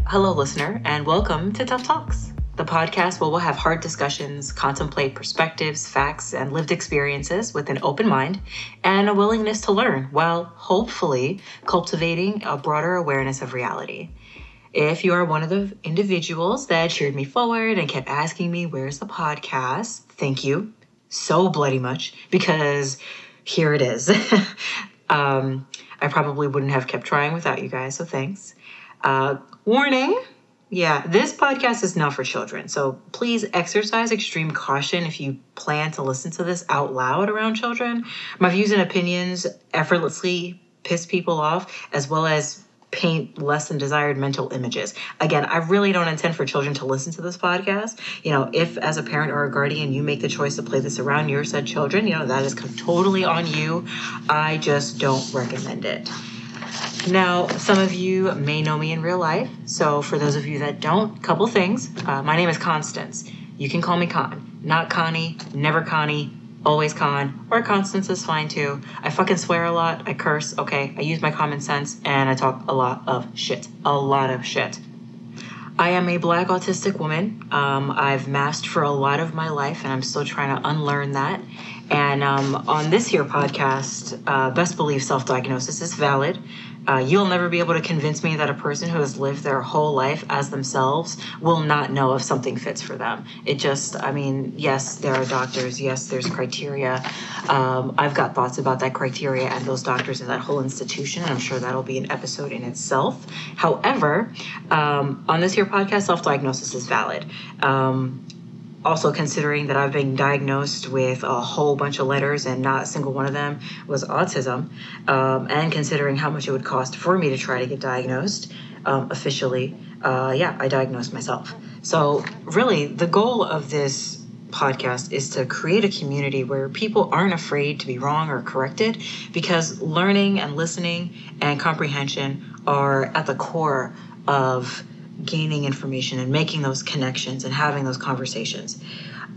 Hello, listener, and welcome to Tawks, the podcast where we'll have hard discussions, contemplate perspectives, facts, and lived experiences with an open mind and a willingness to learn while hopefully cultivating a broader awareness of reality. If you are one of the individuals that cheered me forward and kept asking me, where's the podcast? Thank you so bloody much, because here it is. I probably wouldn't have kept trying without you guys, so thanks. Warning. Yeah, this podcast is not for children, so please exercise extreme caution if you plan to listen to this out loud around children. My views and opinions effortlessly piss people off, as well as paint less than desired mental images. Again, I really don't intend for children to listen to this podcast. If as a parent or a guardian, you make the choice to play this around your said children, that is totally on you. I just don't recommend it. Now, some of you may know me in real life. So for those of you that don't, couple things. My name is Constance. You can call me Con. Not Connie, never Connie, always Con, or Constance is fine too. I fucking swear a lot. I curse, okay? I use my common sense, and I talk a lot of shit. A lot of shit. I am a Black autistic woman. I've masked for a lot of my life, and I'm still trying to unlearn that. And on this here podcast, best believe self-diagnosis is valid. You'll never be able to convince me that a person who has lived their whole life as themselves will not know if something fits for them. Yes, there are doctors. Yes, there's criteria. I've got thoughts about that criteria and those doctors and that whole institution, and I'm sure that'll be an episode in itself. However, on this here podcast, self-diagnosis is valid. Also considering that I've been diagnosed with a whole bunch of letters and not a single one of them was autism, and considering how much it would cost for me to try to get diagnosed officially, I diagnosed myself. So really, the goal of this podcast is to create a community where people aren't afraid to be wrong or corrected, because learning and listening and comprehension are at the core of gaining information and making those connections and having those conversations.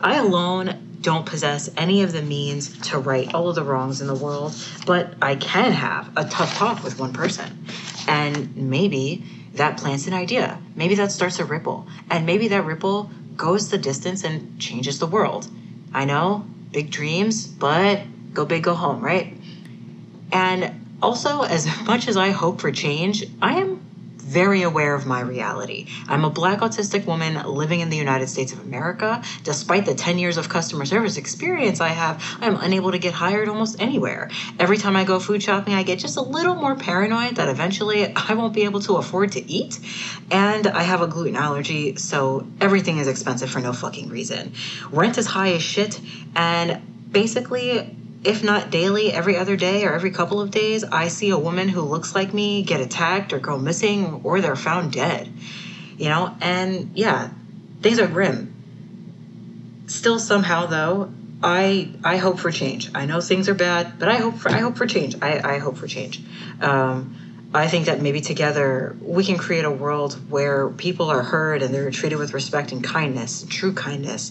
I alone don't possess any of the means to right all of the wrongs in the world, but I can have a tough talk with one person. And maybe that plants an idea. Maybe that starts a ripple. And maybe that ripple goes the distance and changes the world. I know, big dreams, but go big, go home, right? And also, as much as I hope for change, I am very aware of my reality. I'm a Black autistic woman living in the United States of America. Despite the 10 years of customer service experience I have, I'm unable to get hired almost anywhere. Every time I go food shopping, I get just a little more paranoid that eventually I won't be able to afford to eat. And I have a gluten allergy, so everything is expensive for no fucking reason. Rent is high as shit, and basically, if not daily, every other day or every couple of days, I see a woman who looks like me get attacked or go missing, or they're found dead. And yeah, things are grim. Still somehow though, I hope for change. I know things are bad, but I hope for change. I hope for change. I think that maybe together we can create a world where people are heard and they're treated with respect and kindness, true kindness.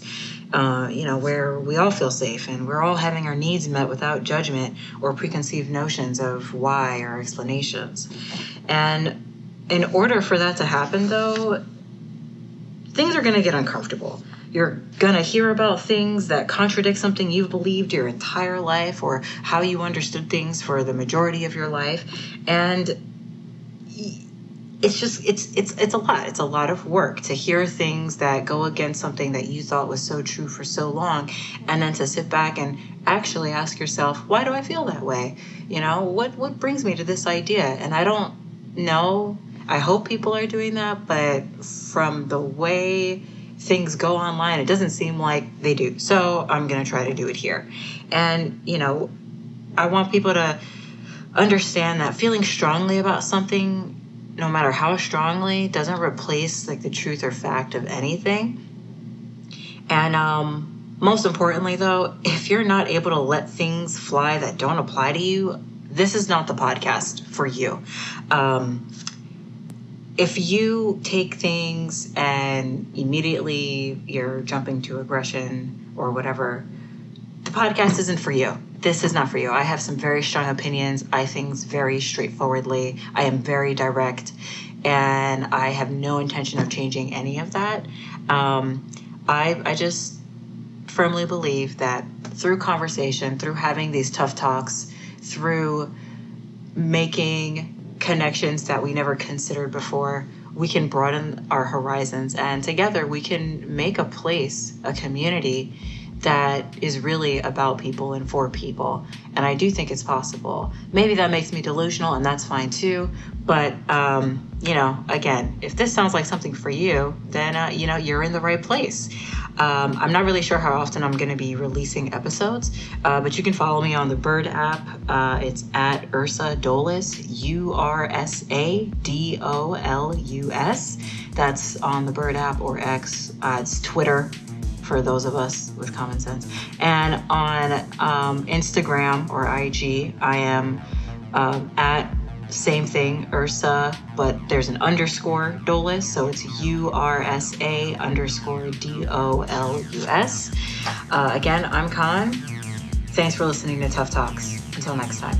Where we all feel safe and we're all having our needs met without judgment or preconceived notions of why or explanations. And in order for that to happen, though, things are going to get uncomfortable. You're going to hear about things that contradict something you've believed your entire life or how you understood things for the majority of your life. And it's a lot. It's a lot of work to hear things that go against something that you thought was so true for so long, and then to sit back and actually ask yourself, why do I feel that way? What brings me to this idea? And I don't know. I hope people are doing that, but from the way things go online, it doesn't seem like they do. So I'm going to try to do it here. And, I want people to understand that feeling strongly about something, no matter how strongly, doesn't replace the truth or fact of anything. And most importantly, though, if you're not able to let things fly that don't apply to you, this is not the podcast for you. If you take things and immediately you're jumping to aggression or whatever, the podcast isn't for you. This is not for you. I have some very strong opinions. I think very straightforwardly. I am very direct. and I have no intention of changing any of that. I just firmly believe that through conversation, through having these tough talks, through making connections that we never considered before, we can broaden our horizons, and together we can make a place, a community that is really about people and for people. And I do think it's possible. Maybe that makes me delusional, and that's fine too. But, again, if this sounds like something for you, then, you're in the right place. I'm not really sure how often I'm going to be releasing episodes, but you can follow me on the Bird app. It's at Ursa Dolus, URSADOLUS. That's on the Bird app, or X. It's Twitter for those of us with common sense. And on Instagram or IG, I am at same thing, Ursa, but there's an underscore Dolus, so it's URSA_DOLUS. Again, I'm Khan. Thanks for listening to Tough Talks. Until next time.